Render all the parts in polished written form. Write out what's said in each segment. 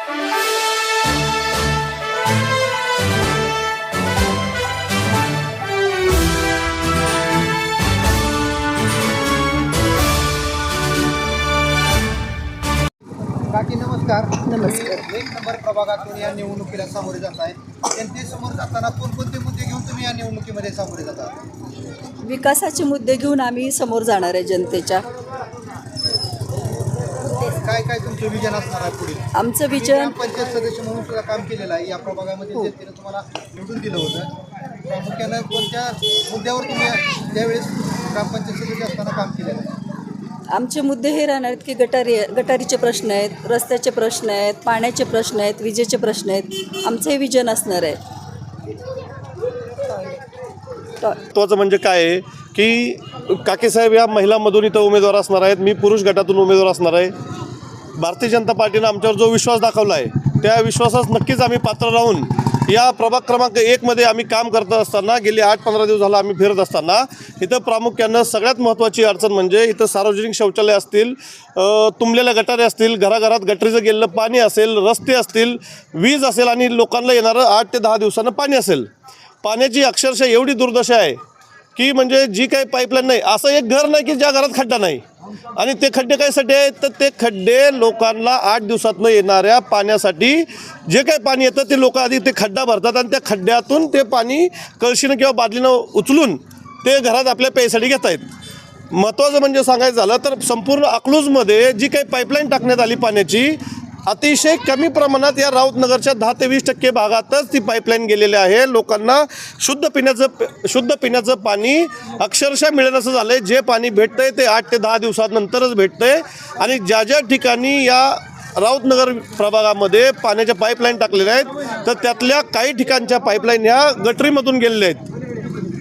काकी नमस्कार. नमस्कार. एक नंबर प्रभागातून या निवडणुकीला सामोरे जात आहे. जनतेसमोर जाताना कोणकोणते मुद्दे घेऊन तुम्ही या निवडणुकीमध्ये सामोरे जाता? विकासाचे मुद्दे घेऊन आम्ही समोर जाणार आहे जनतेच्या. काय काय तुमचं विजन असणार आहे पुढे? आमचं विजन पंचायत सदस्य म्हणून सुद्धा काम केलेलं आहे. या प्रभागामध्ये जनतेने तुम्हाला निवडून दिलं होतं. प्रामुख्यानं कोणत्या मुद्द्यावर तुम्ही त्यावेळेस ग्रामपंचायत सदस्य असताना काम केलेलं आहे? आमचे मुद्दे हे राहणार आहेत की गटारीचे प्रश्न आहेत, रस्त्याचे प्रश्न आहेत, पाण्याचे प्रश्न आहेत, विजेचे प्रश्न आहेत. आमचं हे विजन असणार आहे. महत्त्वाचं म्हणजे काय आहे की काकेसाहेब या महिलांमधून इथं उमेदवार असणार आहेत. मी पुरुष गटातून उमेदवार असणार आहे. भारतीय जनता पार्टीनं आमच्यावर जो विश्वास दाखवला आहे त्या विश्वासास नक्कीच आम्ही पात्र राहून या प्रभाग क्रमांक 1मध्ये आम्ही काम करत असताना गेली 8-15 दिवस झाला आम्ही फिरत असताना इथं प्रामुख्यानं सगळ्यात महत्त्वाची अडचण म्हणजे इथं सार्वजनिक शौचालय असतील, तुंबलेल्या गटारे असतील, घराघरात गटरीचं गेलेलं पाणी असेल, रस्ते असतील, वीज असेल आणि लोकांना येणारं 8 ते 10 दिवसानं पाणी असेल. पाण्याची अक्षरशः एवढी दुर्दशा आहे की म्हणजे जी काही पाईपलाईन नाही, असं एक घर नाही की ज्या घरात खड्डा नाही. आणि ते खड्डे कायसाठी आहेत तर ते खड्डे लोकांना 8 दिवसातनं येणाऱ्या पाण्यासाठी जे काही पाणी येतं ते लोक आधी ते खड्डा भरतात आणि त्या खड्ड्यातून ते पाणी कळशीनं किंवा बादलीनं उचलून ते घरात आपल्या प्यायसाठी घेत आहेत. महत्त्वाचं म्हणजे सांगायचं झालं तर संपूर्ण अकलूजमध्ये जी काही पाईपलाईन टाकण्यात आली पाण्याची, अतिशय कमी प्रमाणात या राऊतनगरच्या 10 ते 20% भागातच ती पाईपलाईन गेलेली आहे. लोकांना शुद्ध पिण्याचं पाणी अक्षरशः मिळेनासं झालं आहे. जे पाणी भेटतं आहे ते 8 ते 10 दिवसानंतरच भेटतं आहे. आणि ज्या ठिकाणी या राऊतनगर प्रभागामध्ये पाण्याच्या पाईपलाईन टाकलेल्या आहेत तर त्यातल्या काही ठिकाणच्या पाईपलाईन ह्या गटरीमधून गेलेल्या आहेत.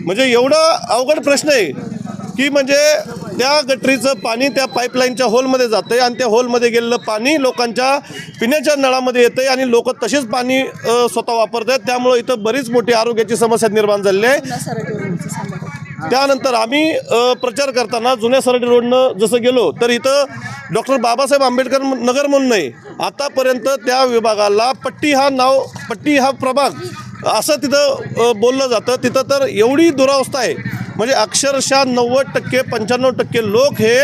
म्हणजे एवढा अवघड प्रश्न आहे की म्हणजे त्या गटरीचं पाणी त्या पाईपलाईनच्या होलमध्ये जातं आहे आणि त्या होलमध्ये गेलेलं पाणी लोकांच्या पिण्याच्या नळामध्ये येतं आहे आणि लोक तसेच पाणी स्वतः वापरत आहेत. त्यामुळं इथं बरीच मोठी आरोग्याची समस्या निर्माण झालेली आहे. त्यानंतर आम्ही प्रचार करताना जुन्या सराटी रोडनं जसं गेलो तर इथं डॉक्टर बाबासाहेब आंबेडकर नगर म्हणून नाही, आतापर्यंत त्या विभागाला पट्टी हा प्रभाग असं तिथं बोललं जातं. तिथं तर एवढी दुरावस्था आहे म्हणजे अक्षरशः 90%-95% लोक हे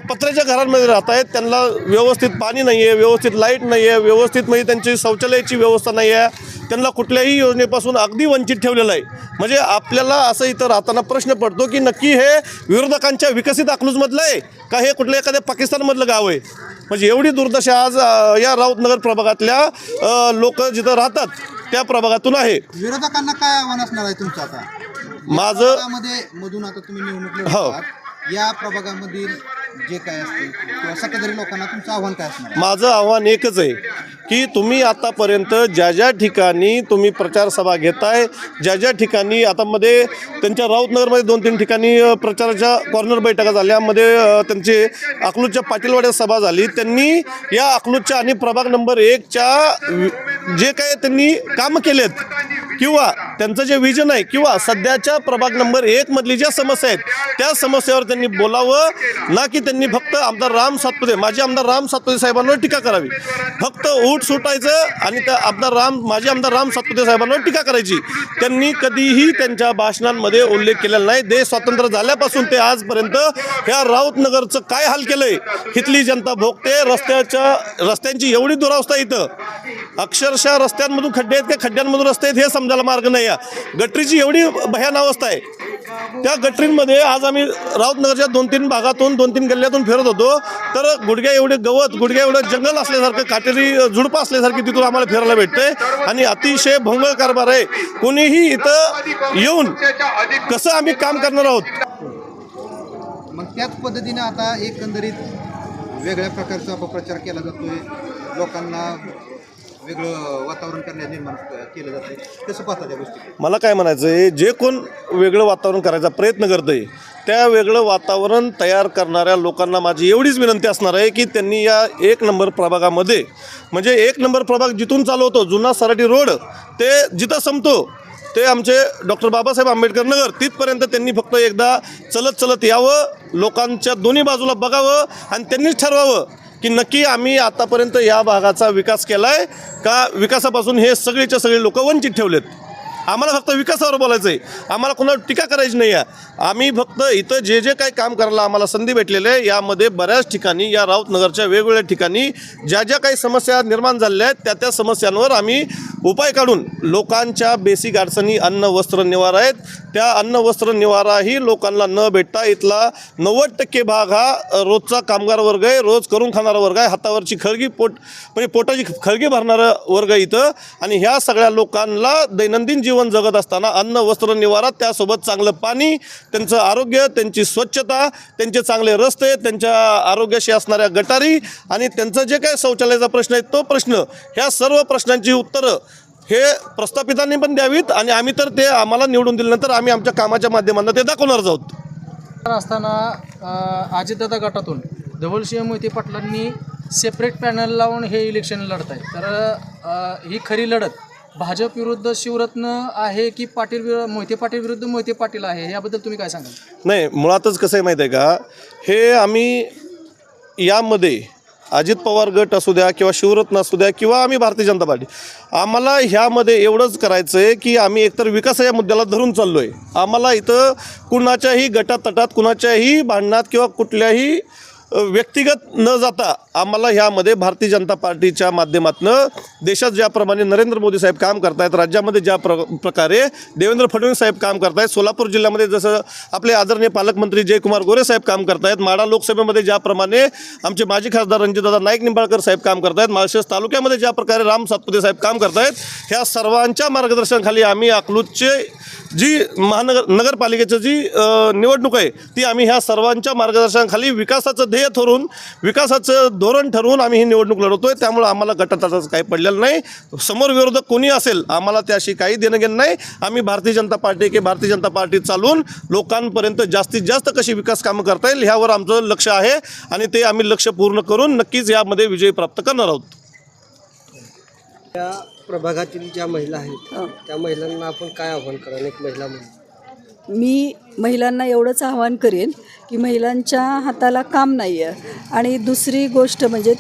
पत्र्याच्या घरांमध्ये राहत आहेत. त्यांना व्यवस्थित पाणी नाही आहे, व्यवस्थित लाईट नाही आहे, व्यवस्थित म्हणजे त्यांची शौचालयाची व्यवस्था नाही आहे. त्यांना कुठल्याही योजनेपासून अगदी वंचित ठेवलेलं आहे. म्हणजे आपल्याला असं इथं राहताना प्रश्न पडतो की नक्की हे विरोधकांच्या विकसित अकलूजमधलं आहे का हे कुठल्या एखाद्या पाकिस्तानमधलं गाव आहे. म्हणजे एवढी दुर्दशा आज या राऊतनगर प्रभागातल्या लोक जिथं राहतात त्या प्रभागातून आहे. विरोधकांना काय आव्हान असणार आहे तुमचं आता? माझं मधून आता तुम्ही निवडणूक या प्रभागामधील जे काय असतील किंवा सत्ताधारी लोकांना तुमचं आव्हान काय असणार? माझं आव्हान एकच आहे की तुम्ही आतापर्यंत ज्या ठिकाणी तुम्ही प्रचार सभा घेताय, ज्या ठिकाणी आता मध्ये त्यांच्या राऊतनगरमध्ये 2-3 ठिकाणी प्रचाराच्या कॉर्नर बैठका झाल्यामध्ये त्यांची अकलूजच्या पाटीलवाड्यात सभा झाली. त्यांनी या अकलूजच्या आणि प्रभाग नंबर 1च्या जे काय त्यांनी कामं केलेत किंवा त्यांचं जे विजन आहे किंवा सध्याच्या प्रभाग नंबर 1मधली ज्या समस्या आहेत त्या समस्यावर त्यांनी बोलावं, ना की त्यांनी फक्त आमदार माजी आमदार राम सातपुते साहेबांवर टीका करावी. फक्त ऊट सुटायचं आणि त्या माजी आमदार राम सातपुते साहेबांवर टीका करायची. त्यांनी कधीही त्यांच्या भाषणांमध्ये उल्लेख केलेला नाही. देश स्वातंत्र्य झाल्यापासून ते आजपर्यंत ह्या राऊतनगरचं काय हाल केलंय इथली जनता भोगते. रस्त्यांची एवढी दुरावस्था इथं अक्षरशः रस्त्यांमधून खड्डे आहेत का खड्ड्यांमधून रस्ते आहेत हे समजायला मार्ग नाही. गटरीची एवढी भयान अवस्था आहे. त्या गटरींमध्ये आज आम्ही राऊतनगरच्या 2-3 भागातून 2-3 गल्ल्यातून फिरत होतो तर गुडघ्या एवढे गवत, गुडघ्या एवढं जंगल असल्यासारखं, काटेरी झुडपं असल्यासारखी तिथून आम्हाला फिरायला भेटतंय आणि अतिशय भोंगळ कारभार आहे. कोणीही इथं येऊन कसं आम्ही काम करणार आहोत. मग त्याच पद्धतीने आता एकंदरीत वेगळ्या प्रकारचा अपप्रचार केला जातोय, लोकांना वेगळं वातावरण निर्माण केलं जातं. कसं पाहता त्या गोष्टी? मला काय म्हणायचं आहे, जे कोण वेगळं वातावरण करायचा प्रयत्न करतं आहे त्या वेगळं वातावरण तयार करणाऱ्या लोकांना माझी एवढीच विनंती असणार आहे की त्यांनी या 1 नंबर प्रभागामध्ये म्हणजे 1 नंबर प्रभाग जिथून चालू होतो जुना सराटी रोड ते जिथं संपतो ते आमचे डॉक्टर बाबासाहेब आंबेडकर नगर तिथपर्यंत त्यांनी फक्त एकदा चलत यावं, लोकांच्या दोन्ही बाजूला बघावं आणि त्यांनीच ठरवावं की नक्की आम्ही आतापर्यंत या भागाचा विकास केला आहे का विकासापासून हे सगळेच्या सगळे लोक वंचित ठेवलेत. आम्हाला फक्त विकासावर बोलायचं आहे, आम्हाला कोणावर टीका करायची नाही आहे. आम्ही फक्त इथं जे जे काही काम करायला आम्हाला संधी भेटलेली आहे यामध्ये बऱ्याच ठिकाणी या राऊतनगरच्या वेगवेगळ्या ठिकाणी ज्या ज्या काही समस्या निर्माण झालेल्या आहेत त्या समस्यांवर आम्ही उपाय काढून लोकांच्या बेसिक अडचणी अन्न वस्त्र निवारा आहेत त्या अन्न वस्त्र निवाराही लोकांना न भेटता इथला 90% भाग हा रोजचा कामगार वर्ग आहे, रोज करून खाणारा वर्ग आहे, हातावरची खळगी म्हणजे पोटाची खळगी भरणारा वर्ग इथं. आणि ह्या सगळ्या लोकांना दैनंदिन जीवन जगत असताना अन्न वस्त्र निवारा त्यासोबत चांगलं पाणी, त्यांचं आरोग्य, त्यांची स्वच्छता, त्यांचे चांगले रस्ते, त्यांच्या आरोग्याशी असणाऱ्या गटारी आणि त्यांचं जे काही शौचालयाचा प्रश्न आहे तो प्रश्न, ह्या सर्व प्रश्नांची उत्तरं हे प्रस्थापितांनी पण द्यावीत. आणि आम्ही तर ते आम्हाला निवडून दिल्यानंतर आम्ही आमच्या कामाच्या माध्यमातून ते दाखवणार आहोत. असताना अजितदादा गटातून धवलसिंह मोहिते पाटलांनी सेपरेट पॅनल लावून हे इलेक्शन लढत आहे. तर ही खरी लढत भाजप विरुद्ध शिवरत्न आहे की मोहिते पाटील विरुद्ध मोहिते पाटील आहे, याबद्दल तुम्ही काय सांगाल? नाही, मुळातच कसं आहे माहीत आहे का, हे आम्ही यामध्ये अजित पवार गट असू द्या किंवा शिवरत्न असू द्या किंवा आम्ही भारतीय जनता पार्टी, आम्हाला ह्यामध्ये एवढंच करायचं आहे की आम्ही एकतर विकास या मुद्द्याला धरून चाललो आहे. आम्हाला इथं कुणाच्याही गटातटात, कुणाच्याही भांडणात किंवा कुठल्याही व्यक्तिगत न जाता आम्हाला ह्यामध्ये भारतीय जनता पार्टीच्या माध्यमातून देशात ज्याप्रमाणे नरेंद्र मोदी साहेब काम करतायत, राज्यामध्ये ज्या प्रकारे देवेंद्र फडणवीस साहेब काम करतायत, सोलापूर जिल्ह्यामध्ये जसं आपले आदरणीय पालकमंत्री जयकुमार गोरे साहेब काम करतायत, माढा लोकसभेमध्ये ज्याप्रमाणे आमचे माजी खासदार रणजितदादा नाईक निंबाळकर साहेब काम करतायत, माळशेज तालुक्यामध्ये ज्या प्रकारे राम सातपुते साहेब काम करतायत, ह्या सर्वांच्या मार्गदर्शनाखाली आम्ही अकलूजचे जी नगरपालिकेची जी निवडणूक आहे ती आम्ही ह्या सर्वांच्या मार्गदर्शनाखाली विकासाचं ध्येय ठरवून, विकासाचं धोरण ठरवून आम्ही ही निवडणूक लढवतोय. त्यामुळे आम्हाला गटातटाचं काही पडलेलं नाही. समोर विरोधक कोणी असेल आम्हाला त्याशी काही देणं घेणं नाही. आम्ही भारतीय जनता पार्टी चालवून लोकांपर्यंत जास्तीत जास्त कशी विकास कामं करता येईल ह्यावर आमचं लक्ष आहे आणि ते आम्ही लक्ष पूर्ण करून नक्कीच यामध्ये विजय प्राप्त करणार आहोत. त्या प्रभागातील ज्या महिला आहेत त्या महिलांना आपण काय आव्हान कराल एक महिला म्हणून? मी महिलांना एवढंच आवाहन करेन की महिलांच्या हाताला काम नाही आहे आणि दुसरी गोष्ट म्हणजे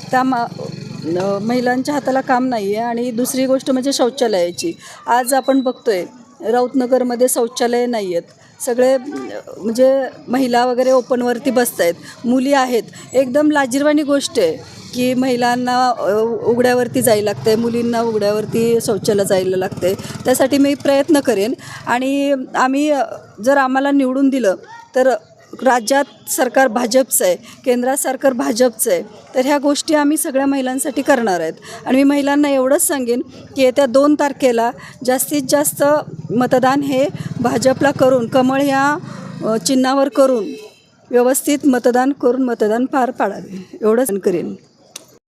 महिलांच्या हाताला काम नाही आहे आणि दुसरी गोष्ट म्हणजे शौचालयाची. आज आपण बघतोय राऊतनगरमध्ये शौचालय नाही आहेत, सगळे म्हणजे महिला वगैरे ओपनवरती बसत आहेत, मुली आहेत. एकदम लाजिरवाणी गोष्ट आहे की महिलांना उघड्यावरती जायला लागतं आहे, मुलींना उघड्यावरती शौचालय जायला लागतं आहे. त्यासाठी मी प्रयत्न करेन आणि आम्ही जर आम्हाला निवडून दिलं तर राज्यात सरकार भाजपचं आहे, केंद्रात सरकार भाजपचं आहे, तर ह्या गोष्टी आम्ही सगळ्या महिलांसाठी करणार आहेत. आणि मी महिलांना एवढंच सांगेन की येत्या 2 तारखेला जास्तीत जास्त मतदान हे भाजपला करून, कमळ ह्या चिन्हावर करून व्यवस्थित मतदान करून मतदान पार पाडावे एवढंच करेन.